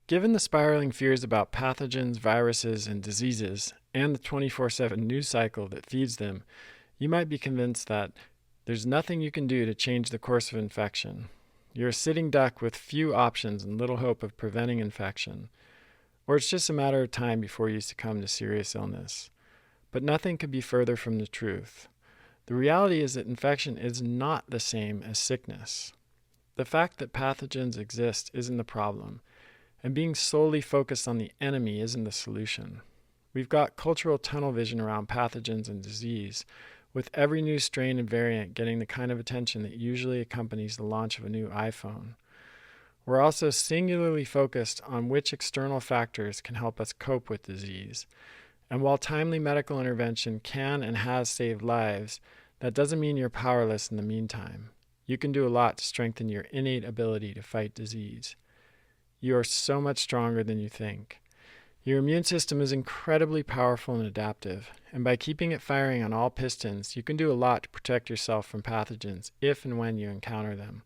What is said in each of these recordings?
Given the spiraling fears about pathogens, viruses, and diseases, and the 24/7 news cycle that feeds them, you might be convinced that there's nothing you can do to change the course of infection. You're a sitting duck with few options and little hope of preventing infection. Or it's just a matter of time before you succumb to serious illness. But nothing could be further from the truth. The reality is that infection is not the same as sickness. The fact that pathogens exist isn't the problem, and being solely focused on the enemy isn't the solution. We've got cultural tunnel vision around pathogens and disease, with every new strain and variant getting the kind of attention that usually accompanies the launch of a new iPhone. We're also singularly focused on which external factors can help us cope with disease. And while timely medical intervention can and has saved lives, that doesn't mean you're powerless in the meantime. You can do a lot to strengthen your innate ability to fight disease. You are so much stronger than you think. Your immune system is incredibly powerful and adaptive, and by keeping it firing on all pistons, you can do a lot to protect yourself from pathogens if and when you encounter them.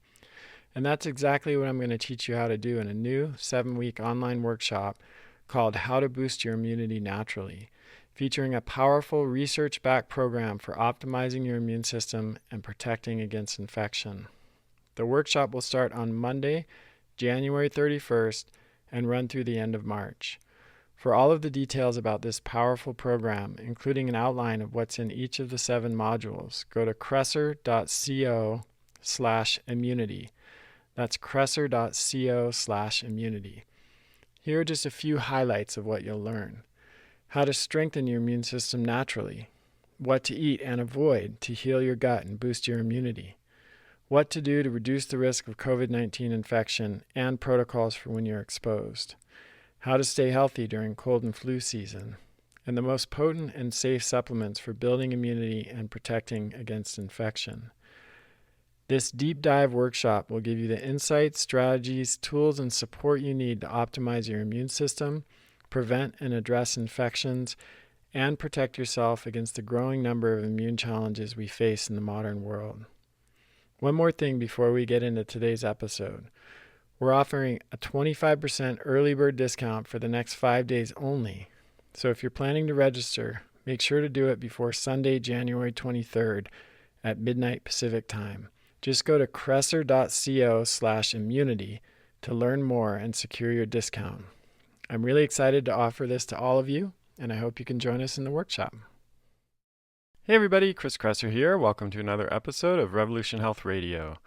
And that's exactly what I'm going to teach you how to do in a new 7-week online workshop called How to Boost Your Immunity Naturally, featuring a powerful research-backed program for optimizing your immune system and protecting against infection. The workshop will start on Monday, January 31st, and run through the end of March. For all of the details about this powerful program, including an outline of what's in each of the 7 modules, go to cresser.co/immunity. That's cresser.co/immunity. Here are just a few highlights of what you'll learn. How to strengthen your immune system naturally. What to eat and avoid to heal your gut and boost your immunity. What to do to reduce the risk of COVID-19 infection and protocols for when you're exposed. How to stay healthy during cold and flu season. And the most potent and safe supplements for building immunity and protecting against infection. This deep dive workshop will give you the insights, strategies, tools, and support you need to optimize your immune system, prevent and address infections, and protect yourself against the growing number of immune challenges we face in the modern world. One more thing before we get into today's episode. We're offering a 25% early bird discount for the next 5 days only. So if you're planning to register, make sure to do it before Sunday, January 23rd at midnight Pacific time. Just go to cresser.co/immunity to learn more and secure your discount. I'm really excited to offer this to all of you, and I hope you can join us in the workshop. Hey everybody, Chris Kresser here. Welcome to another episode of Revolution Health Radio.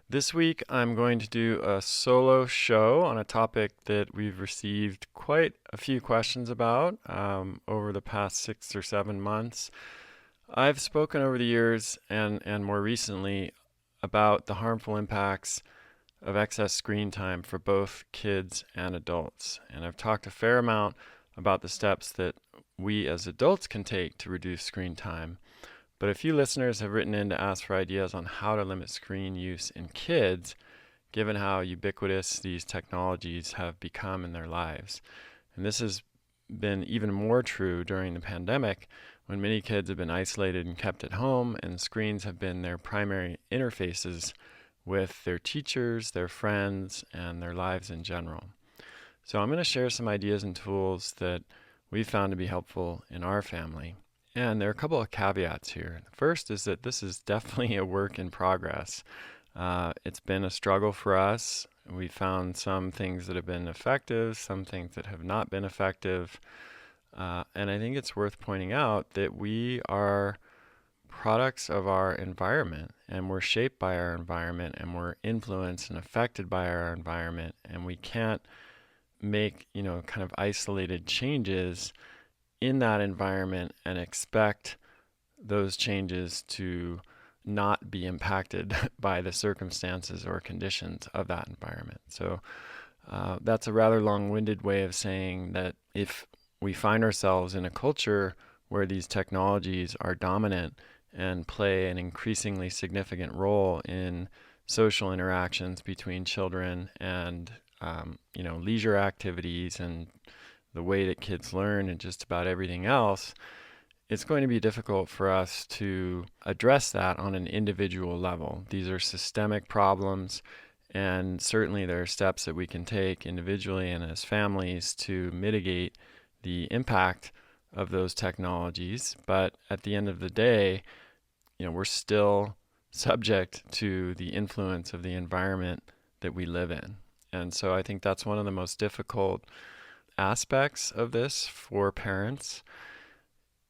This week I'm going to do a solo show on a topic that we've received quite a few questions about over the past 6 or 7 months. I've spoken over the years and more recently about the harmful impacts of excess screen time for both kids and adults. And I've talked a fair amount about the steps that we as adults can take to reduce screen time. But a few listeners have written in to ask for ideas on how to limit screen use in kids, given how ubiquitous these technologies have become in their lives. And this has been even more true during the pandemic, when many kids have been isolated and kept at home, and screens have been their primary interfaces with their teachers, their friends, and their lives in general. So I'm going to share some ideas and tools that we've found to be helpful in our family. And there are a couple of caveats here. The first is that this is definitely a work in progress. It's been a struggle for us. We found some things that have been effective, some things that have not been effective. And I think it's worth pointing out that we are products of our environment, and we're shaped by our environment, and we're influenced and affected by our environment, and we can't make, kind of isolated changes in that environment and expect those changes to not be impacted by the circumstances or conditions of that environment. So that's a rather long-winded way of saying that if we find ourselves in a culture where these technologies are dominant and play an increasingly significant role in social interactions between children and leisure activities and the way that kids learn and just about everything else, it's going to be difficult for us to address that on an individual level. These are systemic problems, And certainly there are steps that we can take individually and as families to mitigate the impact of those technologies. But at the end of the day, we're still subject to the influence of the environment that we live in. And so I think that's one of the most difficult aspects of this for parents.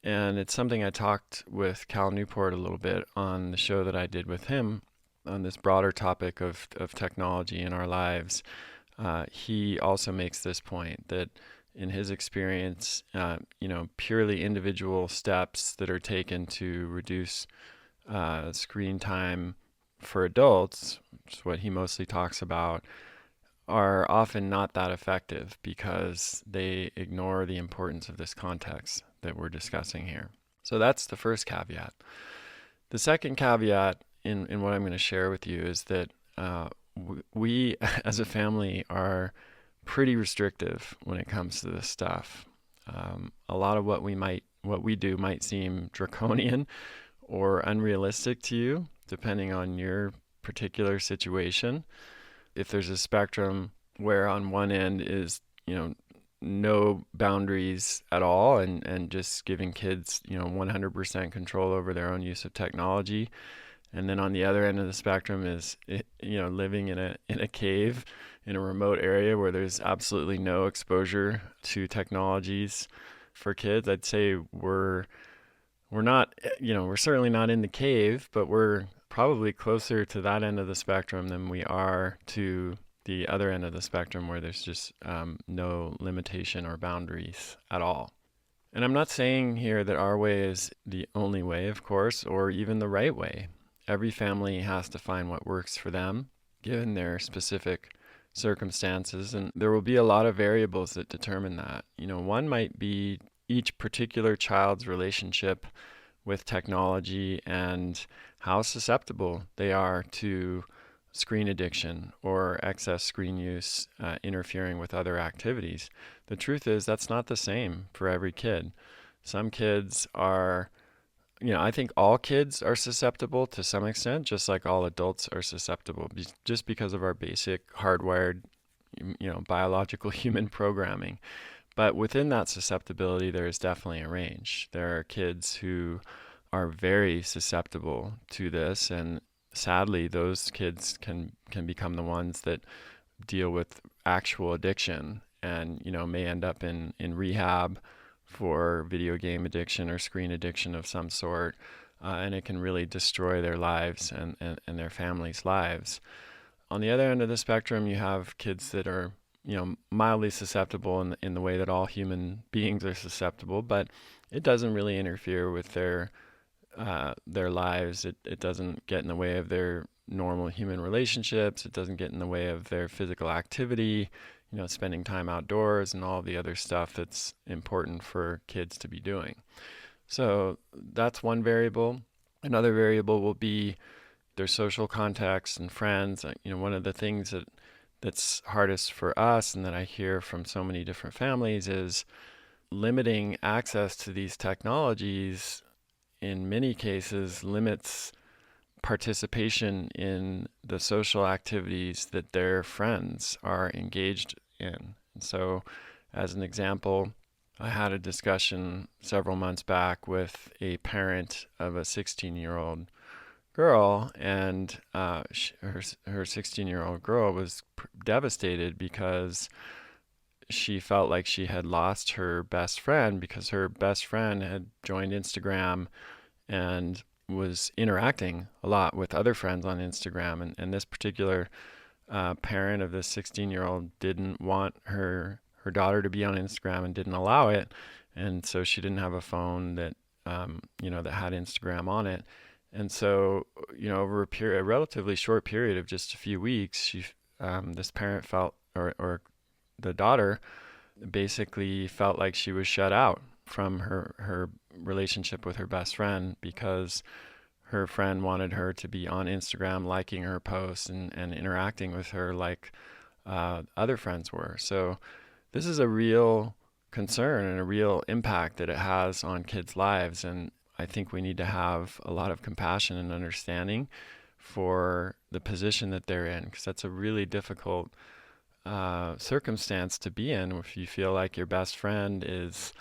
And it's something I talked with Cal Newport a little bit on the show that I did with him on this broader topic of technology in our lives. He also makes this point that in his experience, purely individual steps that are taken to reduce screen time for adults, which is what he mostly talks about, are often not that effective because they ignore the importance of this context that we're discussing here. So that's the first caveat. The second caveat in what I'm going to share with you is that we as a family are pretty restrictive when it comes to this stuff. A lot of what we do might seem draconian or unrealistic to you, depending on your particular situation. If there's a spectrum where on one end is, no boundaries at all and just giving kids, 100% control over their own use of technology. And then on the other end of the spectrum is, living in a cave in a remote area where there's absolutely no exposure to technologies for kids. I'd say we're not, we're certainly not in the cave, but we're probably closer to that end of the spectrum than we are to the other end of the spectrum where there's just no limitation or boundaries at all. And I'm not saying here that our way is the only way, of course, or even the right way. Every family has to find what works for them, given their specific circumstances, and there will be a lot of variables that determine that. One might be each particular child's relationship with technology and how susceptible they are to screen addiction or excess screen use interfering with other activities. The truth is that's not the same for every kid. Some kids are, I think all kids are susceptible to some extent, just like all adults are susceptible, just because of our basic hardwired, biological human programming. But within that susceptibility, there is definitely a range. There are kids who are very susceptible to this, and sadly, those kids can become the ones that deal with actual addiction and, may end up in rehab for video game addiction or screen addiction of some sort. And it can really destroy their lives and their families' lives. On the other end of the spectrum, you have kids that are, mildly susceptible in the way that all human beings are susceptible, but it doesn't really interfere with their lives. It doesn't get in the way of their normal human relationships. It doesn't get in the way of their physical activity, spending time outdoors and all the other stuff that's important for kids to be doing. So that's one variable. Another variable will be their social context and friends. One of the things that's hardest for us and that I hear from so many different families is limiting access to these technologies in many cases limits participation in the social activities that their friends are engaged in. And so, as an example, I had a discussion several months back with a parent of a 16-year-old girl, and her 16-year-old girl was devastated because she felt like she had lost her best friend because her best friend had joined Instagram and was interacting a lot with other friends on Instagram. And this particular parent of this 16-year-old didn't want her daughter to be on Instagram and didn't allow it. And so she didn't have a phone that, that had Instagram on it. And so, over a relatively short period of just a few weeks, this parent felt, or the daughter basically felt like she was shut out from her relationship with her best friend because her friend wanted her to be on Instagram, liking her posts and interacting with her like other friends were. So this is a real concern and a real impact that it has on kids' lives. And I think we need to have a lot of compassion and understanding for the position that they're in, because that's a really difficult circumstance to be in if you feel like your best friend is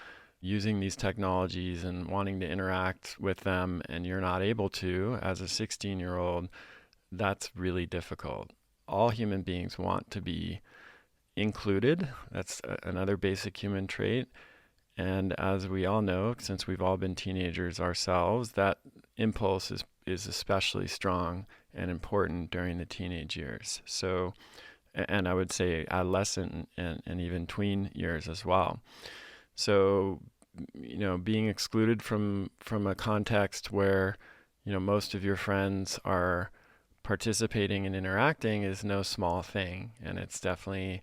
using these technologies and wanting to interact with them and you're not able to as a 16-year-old. That's really difficult. All human beings want to be included. That's another basic human trait. And as we all know, since we've all been teenagers ourselves, that impulse is especially strong and important during the teenage years. So, and I would say adolescent and even tween years as well. So, being excluded from a context where, most of your friends are participating and interacting is no small thing. And it's definitely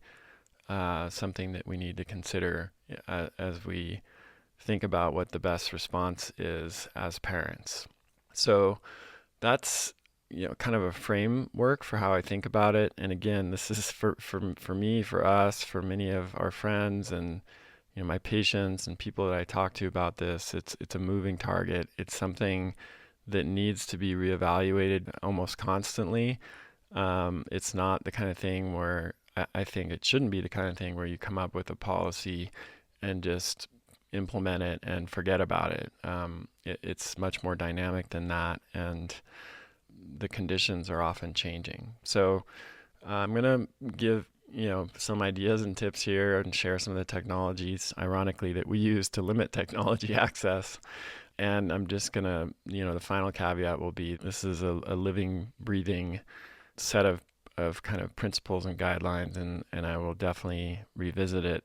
something that we need to consider as we think about what the best response is as parents. So that's kind of a framework for how I think about it. And again, this is for me, for us, for many of our friends and my patients and people that I talk to about this. It's a moving target. It's something that needs to be reevaluated almost constantly. It's not the kind of thing where I think it shouldn't be the kind of thing where you come up with a policy and just implement it and forget about it. It's much more dynamic than that, and the conditions are often changing. So I'm going to give some ideas and tips here and share some of the technologies, ironically, that we use to limit technology access. And I'm just going to, the final caveat will be this is a living, breathing set of kind of principles and guidelines, and I will definitely revisit it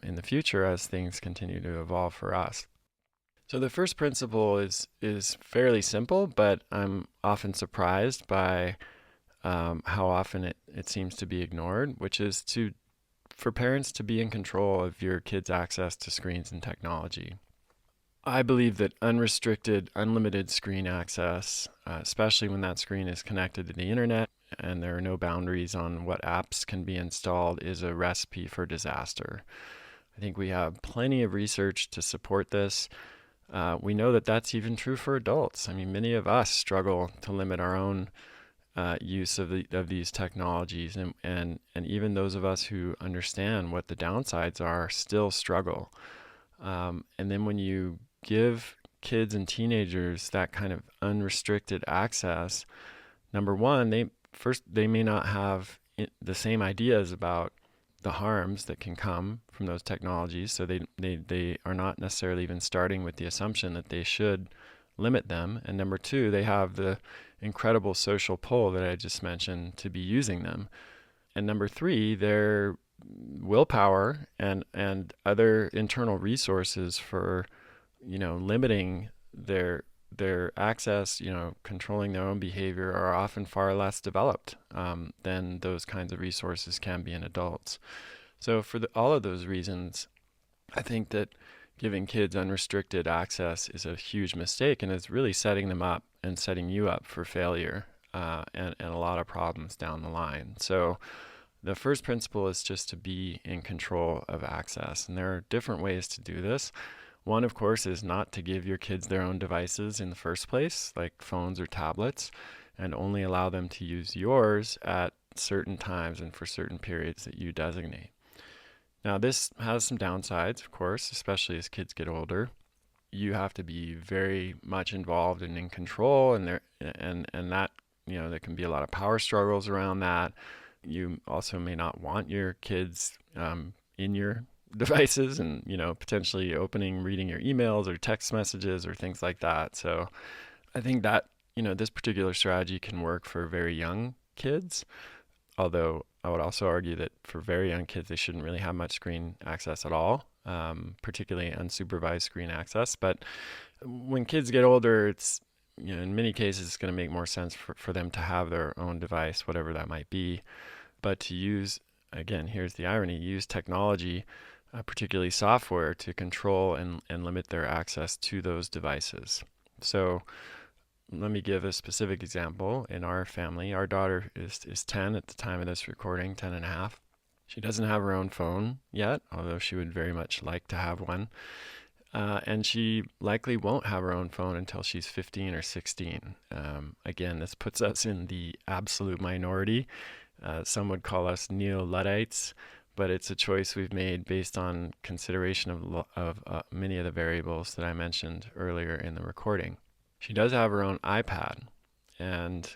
in the future as things continue to evolve for us. So the first principle is fairly simple, but I'm often surprised by how often it seems to be ignored, which is for parents to be in control of your kids' access to screens and technology. I believe that unrestricted, unlimited screen access, especially when that screen is connected to the internet and there are no boundaries on what apps can be installed, is a recipe for disaster. I think we have plenty of research to support this. We know that that's even true for adults. I mean, many of us struggle to limit our own use of these technologies, and even those of us who understand what the downsides are still struggle. And then when you give kids and teenagers that kind of unrestricted access, number one, they may not have the same ideas about the harms that can come from those technologies, so they are not necessarily even starting with the assumption that they should limit them. And number two, they have the incredible social pull that I just mentioned to be using them. And number three, their willpower and other internal resources for limiting their access, controlling their own behavior, are often far less developed than those kinds of resources can be in adults. So for all of those reasons, I think that giving kids unrestricted access is a huge mistake, and it's really setting them up and setting you up for failure and a lot of problems down the line. So the first principle is just to be in control of access, and there are different ways to do this. One, of course, is not to give your kids their own devices in the first place, like phones or tablets, and only allow them to use yours at certain times and for certain periods that you designate. Now, this has some downsides, of course, especially as kids get older. You have to be very much involved and in control, and that there can be a lot of power struggles around that. You also may not want your kids in your devices and potentially reading your emails or text messages or things like that. So I think that this particular strategy can work for very young kids, although I would also argue that for very young kids they shouldn't really have much screen access at all, particularly unsupervised screen access. But when kids get older, it's in many cases it's going to make more sense for them to have their own device, whatever that might be. But to use, again, here's the irony, use technology, particularly software, to control and limit their access to those devices. So let me give a specific example. In our family, our daughter is 10 at the time of this recording, 10 and a half. She doesn't have her own phone yet, although she would very much like to have one. and she likely won't have her own phone until she's 15 or 16. Again, this puts us in the absolute minority. Some would call us neo-Luddites, but it's a choice we've made based on consideration of many of the variables that I mentioned earlier in the recording. She does have her own iPad, and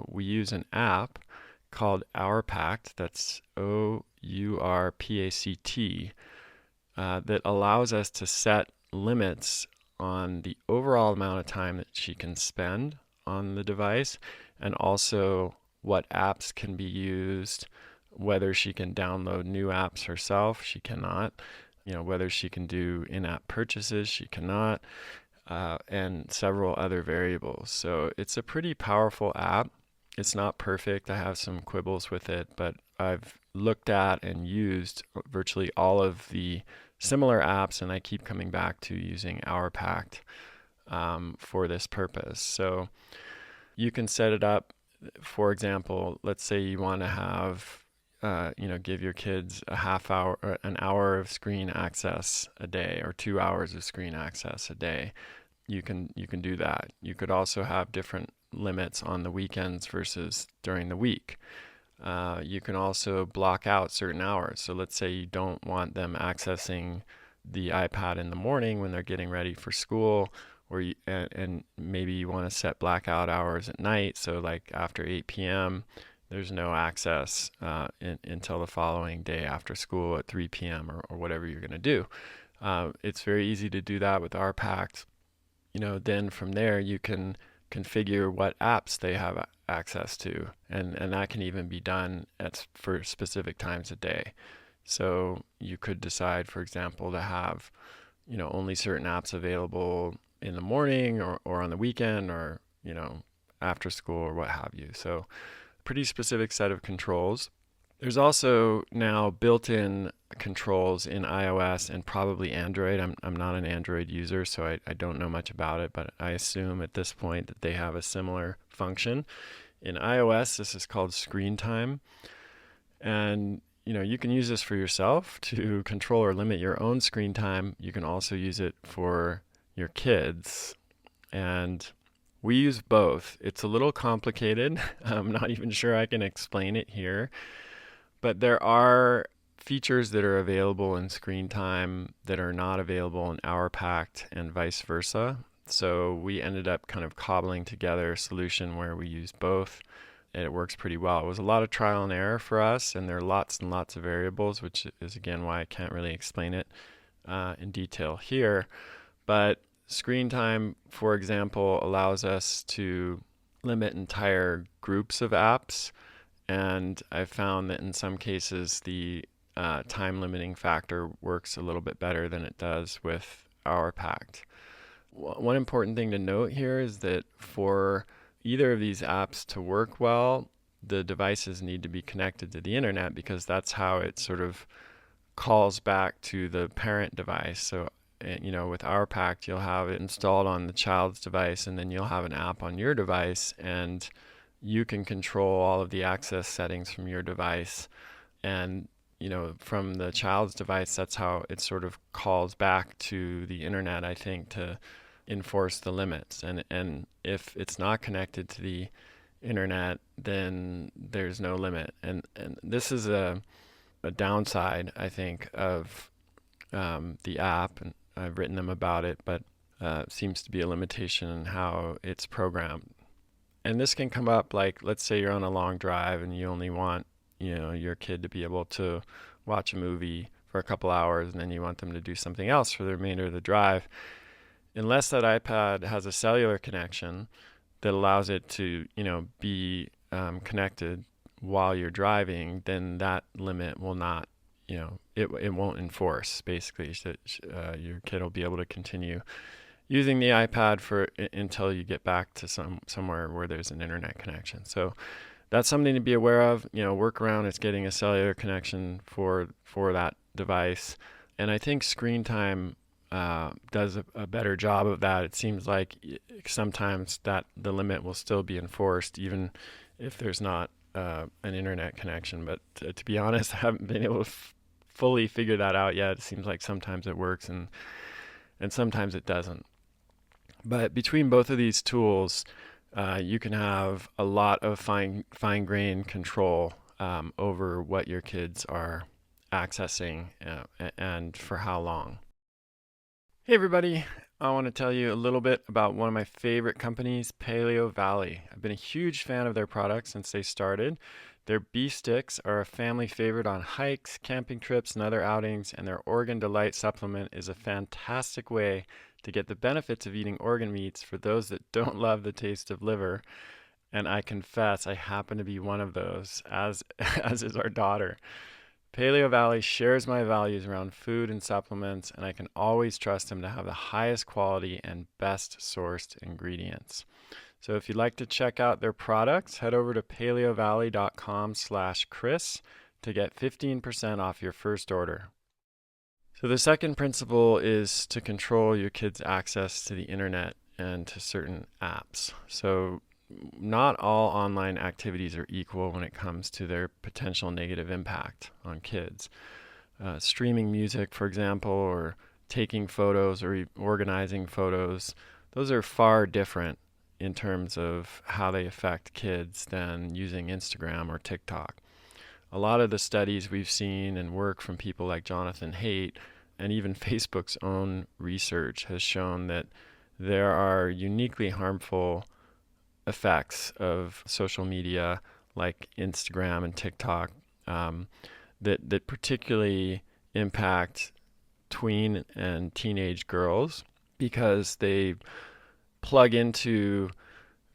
we use an app called OurPact, that's OURPACT, that allows us to set limits on the overall amount of time that she can spend on the device, and also what apps can be used, whether she can download new apps herself, she cannot, whether she can do in-app purchases, she cannot, and several other variables. So it's a pretty powerful app. It's not perfect. I have some quibbles with it, but I've looked at and used virtually all of the similar apps, and I keep coming back to using OurPact for this purpose. So you can set it up. For example, let's say you want to have, give your kids a half hour or an hour of screen access a day, or 2 hours of screen access a day. You can do that. You could also have different limits on the weekends versus during the week. You can also block out certain hours. So let's say you don't want them accessing the iPad in the morning when they're getting ready for school, and maybe you want to set blackout hours at night. So like after 8 p.m., there's no access until the following day after school at 3 p.m. or whatever you're going to do. It's very easy to do that with RPact. Then from there you can configure what apps they have access to, and that can even be done for specific times a day. So you could decide, for example, to have only certain apps available in the morning or on the weekend, or after school or what have you. So pretty specific set of controls. There's also now built-in controls in iOS and probably Android. I'm not an Android user, so I don't know much about it, but I assume at this point that they have a similar function. In iOS, this is called screen time. And you can use this for yourself to control or limit your own screen time. You can also use it for your kids. And we use both. It's a little complicated. I'm not even sure I can explain it here. But there are features that are available in screen time that are not available in OurPact, and vice versa. So we ended up kind of cobbling together a solution where we use both, and it works pretty well. It was a lot of trial and error for us, and there are lots and lots of variables, which is again why I can't really explain it in detail here. But screen time, for example, allows us to limit entire groups of apps. And I've found that in some cases the time limiting factor works a little bit better than it does with OurPact. One important thing to note here is that for either of these apps to work well, the devices need to be connected to the internet, because that's how it sort of calls back to the parent device. So with OurPact, you'll have it installed on the child's device, and then you'll have an app on your device, and you can control all of the access settings from your device. And from the child's device, that's how it sort of calls back to the internet, I think, to enforce the limits. And if it's not connected to the internet, then there's no limit. And this is a downside, I think, of the app, and I've written them about it, but it seems to be a limitation in how it's programmed. And this can come up, like, let's say you're on a long drive and you only want, your kid to be able to watch a movie for a couple hours, and then you want them to do something else for the remainder of the drive. Unless that iPad has a cellular connection that allows it to, be connected while you're driving, then that limit will not, it won't enforce, basically. So, your kid will be able to continue using the iPad until you get back to somewhere where there's an internet connection. So that's something to be aware of. Workaround is getting a cellular connection for that device. And I think screen time does a better job of that. It seems like sometimes that the limit will still be enforced even if there's not an internet connection. But to be honest, I haven't been able to fully figure that out yet. It seems like sometimes it works and and sometimes it doesn't. But between both of these tools, you can have a lot of fine-grained control over what your kids are accessing and for how long. Hey everybody, I want to tell you a little bit about one of my favorite companies, Paleo Valley. I've been a huge fan of their products since they started. Their beef sticks are a family favorite on hikes, camping trips, and other outings, and their Organ Delight supplement is a fantastic way to get the benefits of eating organ meats for those that don't love the taste of liver. And I confess, I happen to be one of those, as is our daughter. Paleo Valley shares my values around food and supplements, and I can always trust them to have the highest quality and best sourced ingredients. So if you'd like to check out their products, head over to paleovalley.com/Chris to get 15% off your first order. So the second principle is to control your kids' access to the internet and to certain apps. So not all online activities are equal when it comes to their potential negative impact on kids. Streaming music, for example, or taking photos or organizing photos, those are far different in terms of how they affect kids than using Instagram or TikTok. A lot of the studies we've seen and work from people like Jonathan Haidt and even Facebook's own research has shown that there are uniquely harmful effects of social media like Instagram and TikTok that particularly impact tween and teenage girls because they plug into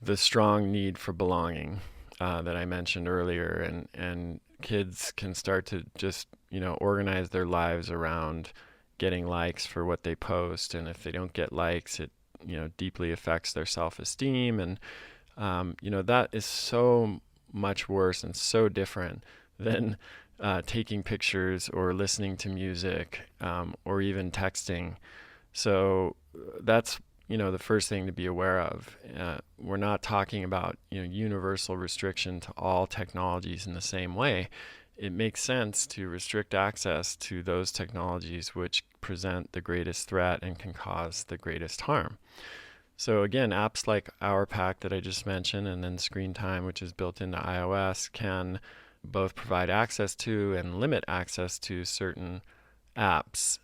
the strong need for belonging that I mentioned earlier, and kids can start to just organize their lives around getting likes for what they post, and if they don't get likes, it deeply affects their self-esteem, and that is so much worse and so different than taking pictures or listening to music or even texting. So that's the first thing to be aware of. We're not talking about universal restriction to all technologies in the same way. It makes sense to restrict access to those technologies which present the greatest threat and can cause the greatest harm. So again, apps like Hour Pack that I just mentioned, and then Screen Time, which is built into iOS, can both provide access to and limit access to certain apps.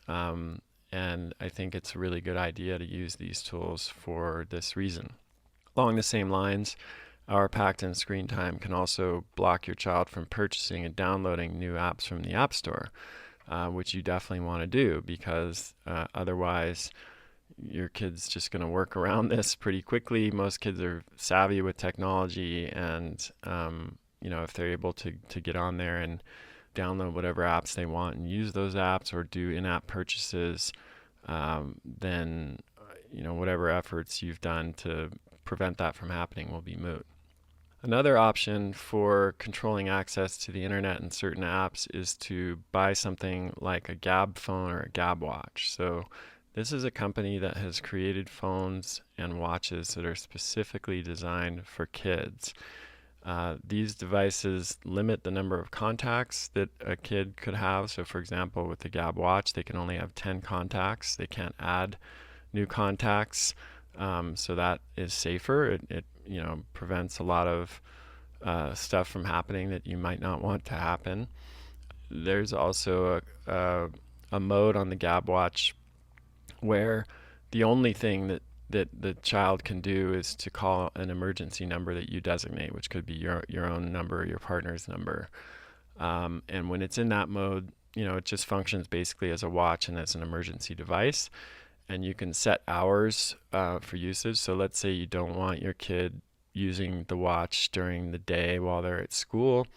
And I think it's a really good idea to use these tools for this reason. Along the same lines, Hour Pack and Screen Time can also block your child from purchasing and downloading new apps from the App Store, which you definitely want to do because otherwise your kid's just going to work around this pretty quickly. Most kids are savvy with technology, and if they're able to get on there and download whatever apps they want and use those apps or do in-app purchases, then whatever efforts you've done to prevent that from happening will be moot. Another option for controlling access to the internet and certain apps is to buy something like a Gab phone or a Gab watch. So this is a company that has created phones and watches that are specifically designed for kids. These devices limit the number of contacts that a kid could have. So for example, with the Gab watch, they can only have 10 contacts. They can't add new contacts. So that is safer. It prevents a lot of stuff from happening that you might not want to happen. There's also a mode on the Gab watch where the only thing that the child can do is to call an emergency number that you designate, which could be your own number or your partner's number. And when it's in that mode, it just functions basically as a watch and as an emergency device. And you can set hours for usage. So let's say you don't want your kid using the watch during the day while they're at school.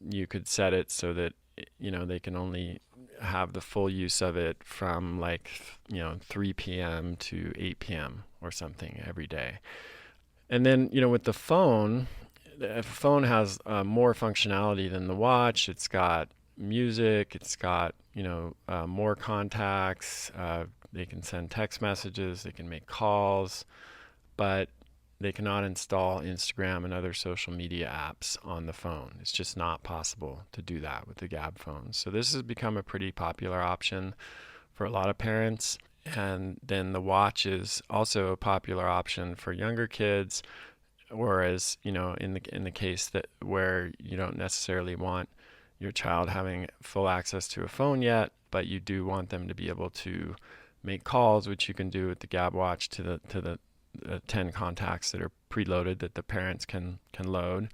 You could set it so that they can only have the full use of it from 3 p.m. to 8 p.m. or something every day. And then, with the phone has more functionality than the watch. It's got music, it's got, more contacts, they can send text messages, they can make calls, but they cannot install Instagram and other social media apps on the phone. It's just not possible to do that with the Gab phones. So this has become a pretty popular option for a lot of parents. And then the watch is also a popular option for younger kids, whereas, in the case that where you don't necessarily want your child having full access to a phone yet, but you do want them to be able to make calls, which you can do with the Gab watch to the 10 contacts that are preloaded that the parents can load,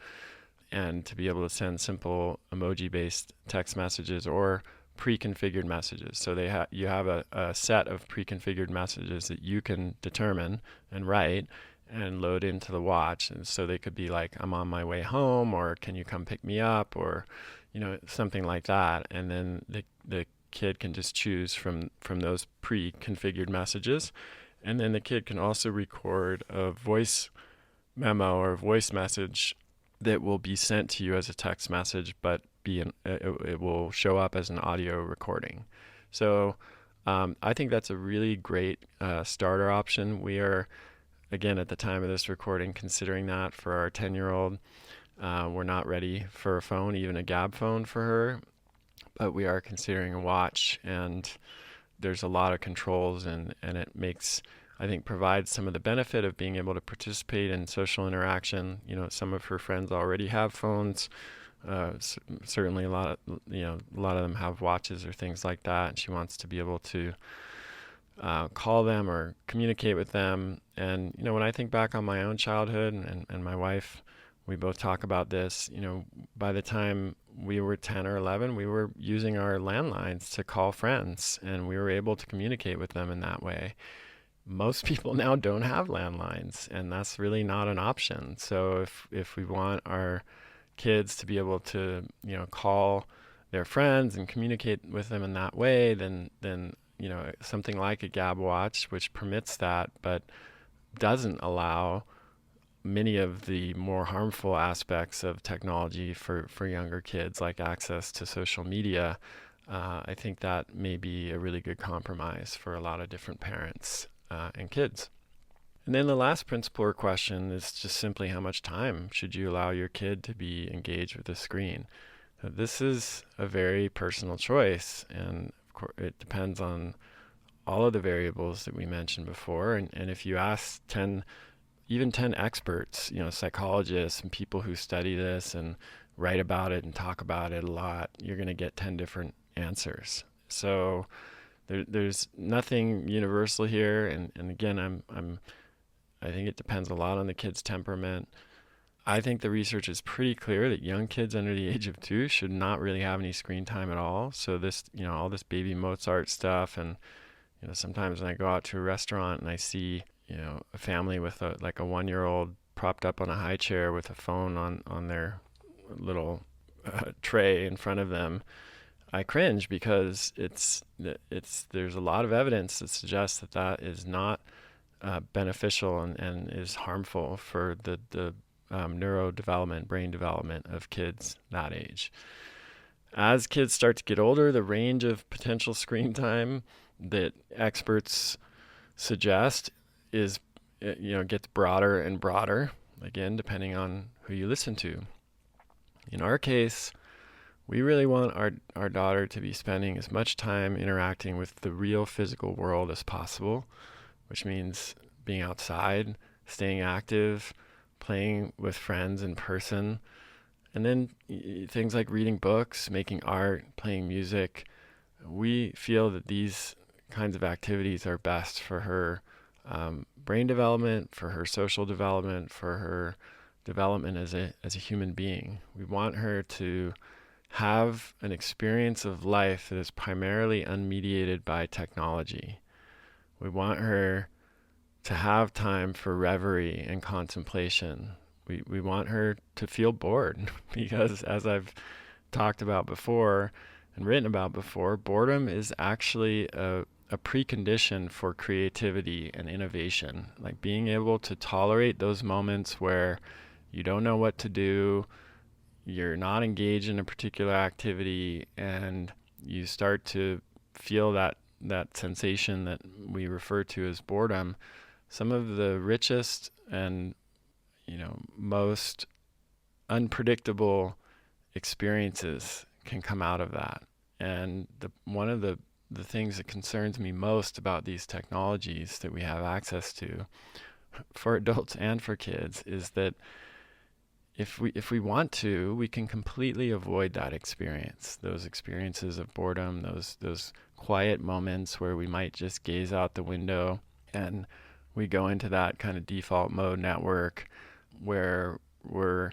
and to be able to send simple emoji-based text messages or pre-configured messages. So you have a set of pre-configured messages that you can determine and write and load into the watch. And so they could be like, I'm on my way home, or can you come pick me up, or something like that. And then the kid can just choose from those pre-configured messages. And then the kid can also record a voice memo or voice message that will be sent to you as a text message, but it will show up as an audio recording. So I think that's a really great starter option. We are, again, at the time of this recording, considering that for our 10-year-old. We're not ready for a phone, even a Gab phone for her, but we are considering a watch, and there's a lot of controls, and it provides some of the benefit of being able to participate in social interaction. Some of her friends already have phones. Certainly a lot of them have watches or things like that, and she wants to be able to call them or communicate with them. And when I think back on my own childhood, and my wife, we both talk about this, by the time we were 10 or 11, we were using our landlines to call friends, and we were able to communicate with them in that way. Most people now don't have landlines, and that's really not an option. So if we want our kids to be able to call their friends and communicate with them in that way, then something like a Gab watch, which permits that but doesn't allow many of the more harmful aspects of technology for younger kids, like access to social media, I think that may be a really good compromise for a lot of different parents and kids. And then the last principle or question is just simply, how much time should you allow your kid to be engaged with the screen? This is a very personal choice, and of course it depends on all of the variables that we mentioned before. And if you ask 10 experts, psychologists and people who study this and write about it and talk about it a lot, you're going to get 10 different answers. So there's nothing universal here. And again, I think it depends a lot on the kid's temperament. I think the research is pretty clear that young kids under the age of 2 should not really have any screen time at all. So this, all this baby Mozart stuff, and sometimes when I go out to a restaurant and I see a family with a 1-year-old propped up on a high chair with a phone on their little tray in front of them, I cringe, because there's a lot of evidence that suggests that is not beneficial and is harmful for the neurodevelopment, brain development of kids that age. As kids start to get older, the range of potential screen time that experts suggest gets broader and broader, again, depending on who you listen to. In our case, we really want our daughter to be spending as much time interacting with the real physical world as possible, which means being outside, staying active, playing with friends in person, and then things like reading books, making art, playing music. We feel that these kinds of activities are best for her brain development, for her social development, for her development as a human being. We want her to have an experience of life that is primarily unmediated by technology. We want her to have time for reverie and contemplation. We want her to feel bored because, as I've talked about before and written about before, boredom is actually a precondition for creativity and innovation. Like being able to tolerate those moments where you don't know what to do, you're not engaged in a particular activity, and you start to feel that sensation that we refer to as boredom. Some of the richest and most unpredictable experiences can come out of that. And one of the the things that concerns me most about these technologies that we have access to for adults and for kids is that if we want to, we can completely avoid that experience, those experiences of boredom, those quiet moments where we might just gaze out the window and we go into that kind of default mode network where we're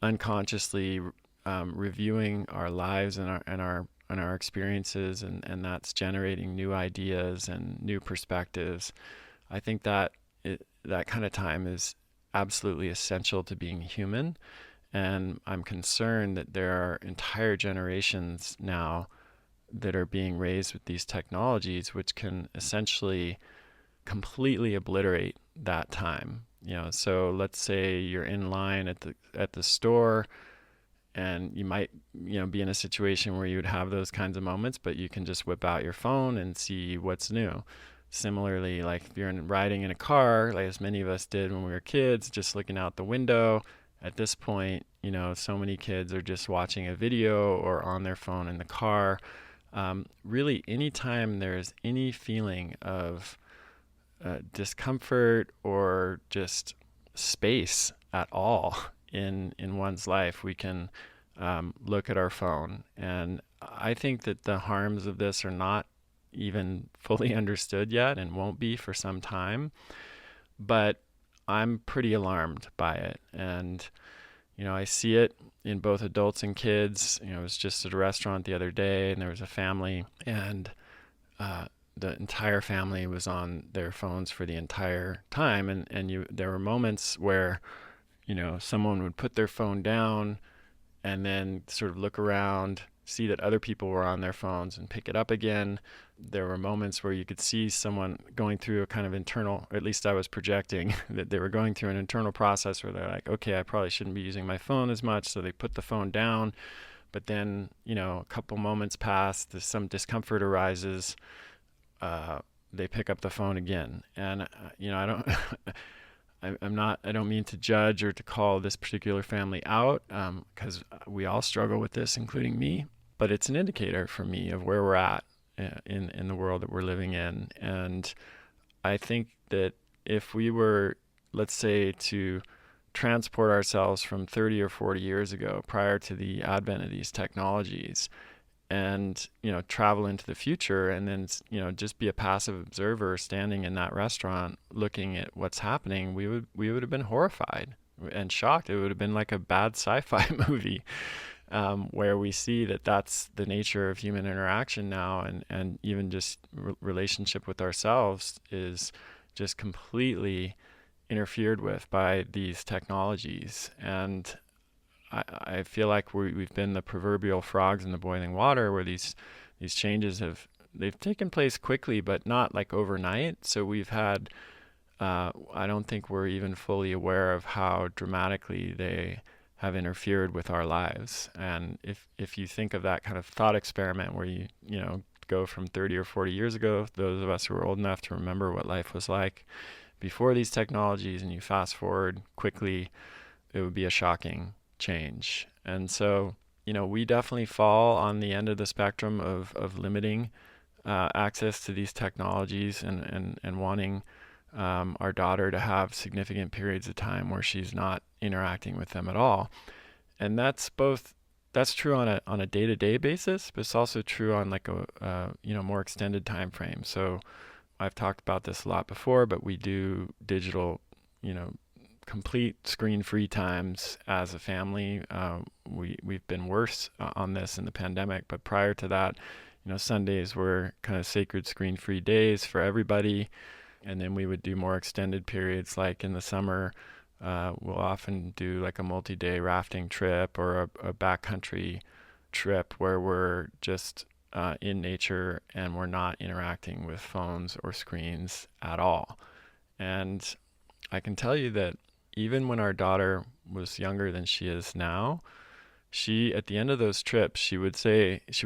unconsciously reviewing our lives and our experiences, and that's generating new ideas and new perspectives. I think that that kind of time is absolutely essential to being human. And I'm concerned that there are entire generations now that are being raised with these technologies, which can essentially completely obliterate that time. So let's say you're in line at the store, and you might be in a situation where you would have those kinds of moments, but you can just whip out your phone and see what's new. Similarly, like if you're riding in a car, like as many of us did when we were kids, just looking out the window. At this point, so many kids are just watching a video or on their phone in the car. Really, anytime there's any feeling of discomfort or just space at all in one's life, we can look at our phone. And I think that the harms of this are not even fully understood yet and won't be for some time, but I'm pretty alarmed by it. And I see it in both adults and kids. I was just at a restaurant the other day, and there was a family, and the entire family was on their phones for the entire time. And there were moments where someone would put their phone down and then sort of look around, see that other people were on their phones, and pick it up again. There were moments where you could see someone going through a kind of internal, or at least I was projecting that they were going through an internal process where they're like, okay, I probably shouldn't be using my phone as much. So they put the phone down, but then, a couple moments pass, some discomfort arises, they pick up the phone again. And, I don't, I don't mean to judge or to call this particular family out, because we all struggle with this, including me, but it's an indicator for me of where we're at in the world that we're living in. And I think that if we were, let's say, to transport ourselves from 30 or 40 years ago, prior to the advent of these technologies, and travel into the future, and then just be a passive observer standing in that restaurant looking at what's happening, we would have been horrified and shocked. It would have been like a bad sci-fi movie, where we see that that's the nature of human interaction now, and even just relationship with ourselves is just completely interfered with by these technologies. And I feel like we've been the proverbial frogs in the boiling water, where these changes they've taken place quickly, but not like overnight. So we've had, I don't think we're even fully aware of how dramatically they have interfered with our lives. And if you think of that kind of thought experiment where you go from 30 or 40 years ago, those of us who are old enough to remember what life was like before these technologies, and you fast forward quickly, it would be a shocking change. And so, we definitely fall on the end of the spectrum of limiting access to these technologies and wanting our daughter to have significant periods of time where she's not interacting with them at all. And that's true on a day-to-day basis, but it's also true on like a more extended time frame. So I've talked about this a lot before, but we do digital, complete screen-free times as a family. We've been worse on this in the pandemic, but prior to that, Sundays were kind of sacred screen-free days for everybody. And then we would do more extended periods, like in the summer. We'll often do like a multi-day rafting trip or a backcountry trip where we're just in nature and we're not interacting with phones or screens at all. And I can tell you that even when our daughter was younger than she is now, at the end of those trips, she would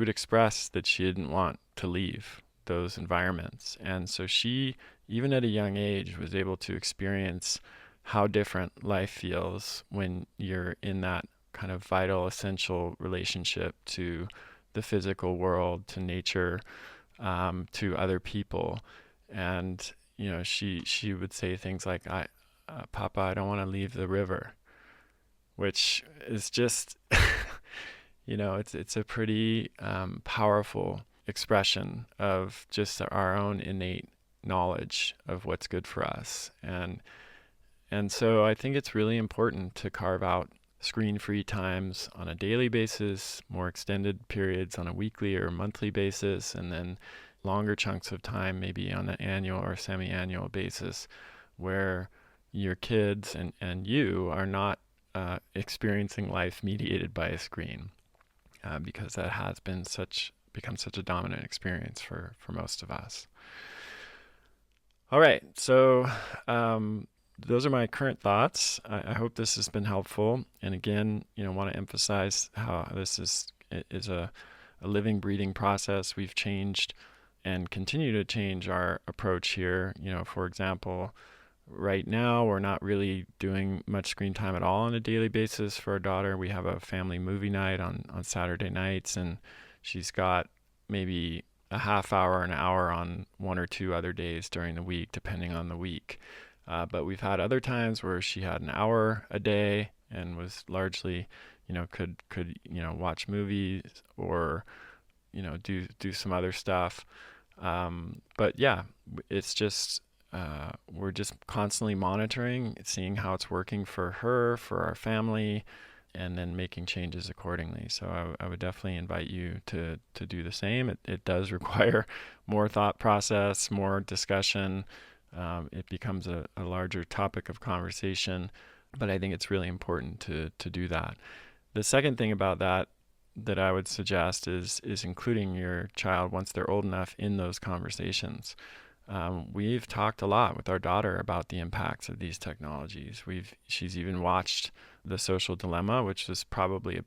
express that she didn't want to leave those environments. And so she, even at a young age, was able to experience how different life feels when you're in that kind of vital, essential relationship to the physical world, to nature, to other people. And, she would say things like, Papa, I don't want to leave the river, which is just, it's a pretty powerful expression of just our own innate knowledge of what's good for us. And so I think it's really important to carve out screen-free times on a daily basis, more extended periods on a weekly or monthly basis, and then longer chunks of time maybe on an annual or semi-annual basis, where your kids and you are not experiencing life mediated by a screen, because that has become such a dominant experience for most of us. All right, so those are my current thoughts. I hope this has been helpful. And again, want to emphasize how this is a living, breathing process. We've changed and continue to change our approach here. For example, right now we're not really doing much screen time at all on a daily basis for our daughter. We have a family movie night on Saturday nights, and she's got maybe a half hour, an hour on one or two other days during the week, depending on the week. But we've had other times where she had an hour a day and was largely, could watch movies or, do some other stuff. But yeah, it's just, we're just constantly monitoring, seeing how it's working for her, for our family, and then making changes accordingly. So I would definitely invite you to do the same. It does require more thought process, more discussion. It becomes a larger topic of conversation, but I think it's really important to do that. The second thing about that I would suggest is including your child once they're old enough in those conversations. We've talked a lot with our daughter about the impacts of these technologies. She's even watched The Social Dilemma, which was probably,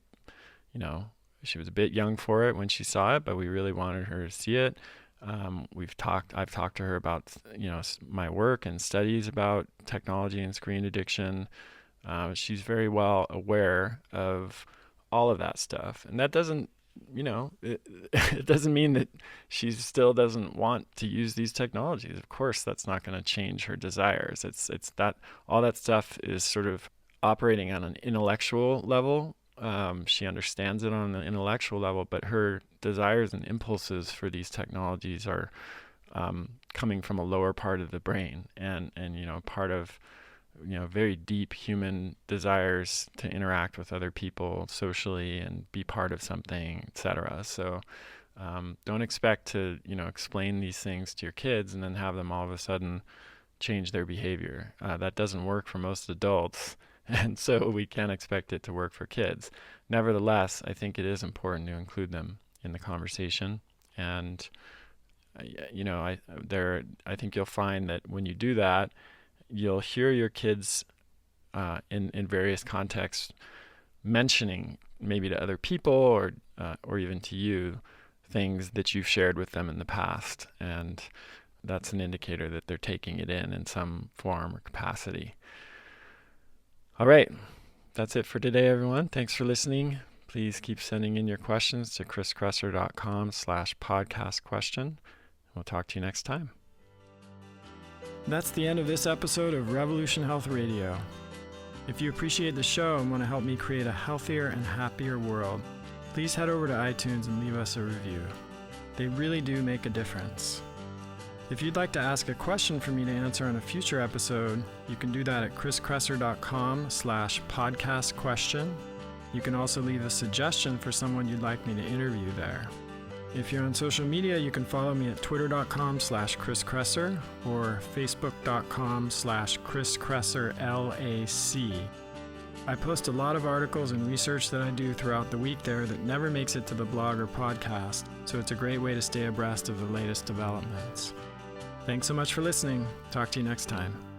she was a bit young for it when she saw it, but we really wanted her to see it. I've talked to her about, my work and studies about technology and screen addiction. She's very well aware of all of that stuff. And that doesn't, it doesn't mean that she still doesn't want to use these technologies. Of course, that's not going to change her desires. It's that all that stuff is sort of operating on an intellectual level. She understands it on an intellectual level, but her desires and impulses for these technologies are coming from a lower part of the brain, and part of very deep human desires to interact with other people socially and be part of something, etc. So don't expect to explain these things to your kids and then have them all of a sudden change their behavior. That doesn't work for most adults. And so we can't expect it to work for kids. Nevertheless, I think it is important to include them in the conversation. And, I think you'll find that when you do that, you'll hear your kids in various contexts mentioning maybe to other people or even to you things that you've shared with them in the past. And that's an indicator that they're taking it in some form or capacity. All right, that's it for today, everyone. Thanks for listening. Please keep sending in your questions to chriskresser.com/podcast question. We'll talk to you next time. That's the end of this episode of Revolution Health Radio. If you appreciate the show and want to help me create a healthier and happier world, please head over to iTunes and leave us a review. They really do make a difference. If you'd like to ask a question for me to answer on a future episode, you can do that at chriskresser.com/podcast question. You can also leave a suggestion for someone you'd like me to interview there. If you're on social media, you can follow me at twitter.com/chriskresser or facebook.com/chriskresserlac. I post a lot of articles and research that I do throughout the week there that never makes it to the blog or podcast, so it's a great way to stay abreast of the latest developments. Thanks so much for listening. Talk to you next time.